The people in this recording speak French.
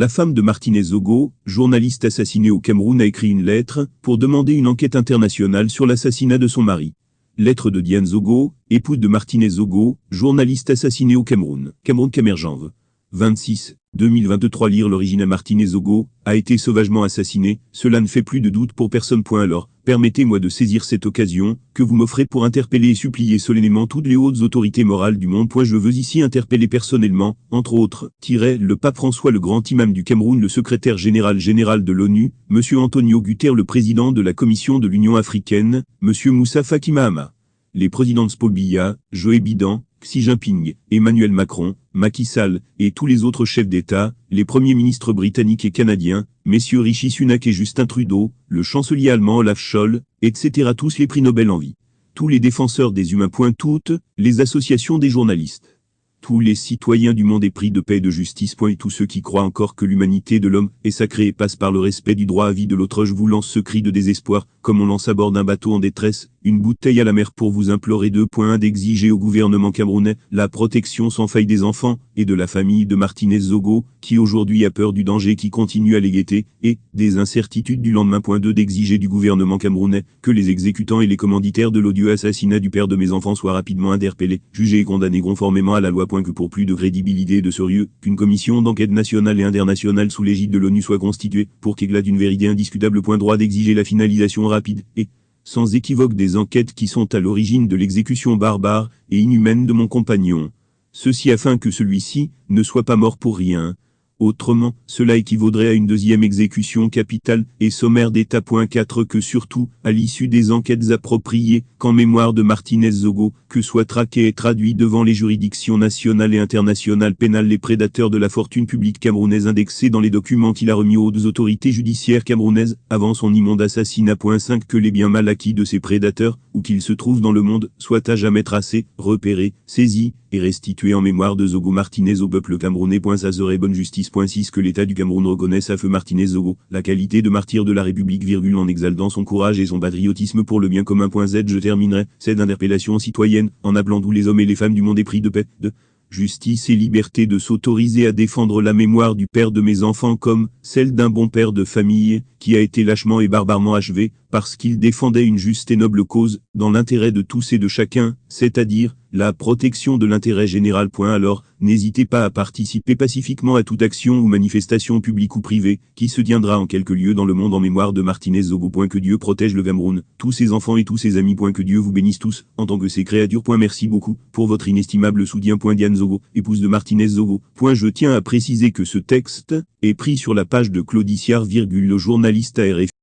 La femme de Martinez Zogo, journaliste assassinée au Cameroun, a écrit une lettre pour demander une enquête internationale sur l'assassinat de son mari. Lettre de Diane Zogo, épouse de Martinez Zogo, journaliste assassinée au Cameroun. Cameroun Camerjanve. 26. 2023. Lire l'original. Martinez Zogo a été sauvagement assassiné, cela ne fait plus de doute pour personne. Alors, permettez-moi de saisir cette occasion que vous m'offrez pour interpeller et supplier solennellement toutes les hautes autorités morales du monde. Je veux ici interpeller personnellement, entre autres, le pape François, le grand imam du Cameroun, le secrétaire général de l'ONU, M. Antonio Guterres, le président de la Commission de l'Union africaine, M. Moussa Faki Mahamat, les présidents Paul Biya, Joe Biden, Xi Jinping, Emmanuel Macron, Macky Sall, et tous les autres chefs d'État, les premiers ministres britanniques et canadiens, messieurs Rishi Sunak et Justin Trudeau, le chancelier allemand Olaf Scholz, etc. Tous les prix Nobel en vie. Tous les défenseurs des humains. Toutes les associations des journalistes. Tous les citoyens du monde épris de paix et de justice. Et tous ceux qui croient encore que l'humanité de l'homme est sacrée et passe par le respect du droit à vie de l'autre. Je vous lance ce cri de désespoir, comme on lance à bord d'un bateau en détresse, une bouteille à la mer pour vous implorer 2.1 d'exiger au gouvernement camerounais la protection sans faille des enfants et de la famille de Martinez Zogo, qui aujourd'hui a peur du danger qui continue à les guetter, et des incertitudes du lendemain. 2 d'exiger du gouvernement camerounais que les exécutants et les commanditaires de l'odieux assassinat du père de mes enfants soient rapidement interpellés, jugés et condamnés conformément à la loi. Que pour plus de crédibilité et de sérieux, qu'une commission d'enquête nationale et internationale sous l'égide de l'ONU soit constituée, pour qu'éclate une vérité indiscutable. Droit d'exiger la finalisation rapide et sans équivoque des enquêtes qui sont à l'origine de l'exécution barbare et inhumaine de mon compagnon. Ceci afin que celui-ci ne soit pas mort pour rien. Autrement, cela équivaudrait à une deuxième exécution capitale et sommaire d'État. 4 Que surtout, à l'issue des enquêtes appropriées, qu'en mémoire de Martinez Zogo, que soient traqués et traduits devant les juridictions nationales et internationales pénales les prédateurs de la fortune publique camerounaise indexés dans les documents qu'il a remis aux autorités judiciaires camerounaises avant son immonde assassinat. 5 Que les biens mal acquis de ces prédateurs, où qu'ils se trouvent dans le monde, soient à jamais tracés, repérés, saisis et restitués en mémoire de Zogo Martinez au peuple camerounais. Ça serait bonne justice. 6 Que l'État du Cameroun reconnaisse à feu Martinez Zogo la qualité de martyr de la République, en exaltant son courage et son patriotisme pour le bien commun. Z Je terminerai cette interpellation citoyenne en appelant tous les hommes et les femmes du monde épris de paix, de justice et liberté de s'autoriser à défendre la mémoire du père de mes enfants comme celle d'un bon père de famille qui a été lâchement et barbarement achevé parce qu'il défendait une juste et noble cause dans l'intérêt de tous et de chacun, c'est-à-dire la protection de l'intérêt général. Alors, n'hésitez pas à participer pacifiquement à toute action ou manifestation publique ou privée qui se tiendra en quelque lieu dans le monde en mémoire de Martinez Zogo. Que Dieu protège le Cameroun, tous ses enfants et tous ses amis. Que Dieu vous bénisse tous, en tant que ses créatures. Merci beaucoup pour votre inestimable soutien. Diane Zogo, épouse de Martinez Zogo. Je tiens à préciser que ce texte est pris sur la page de Claudiciard, le journaliste à RFI.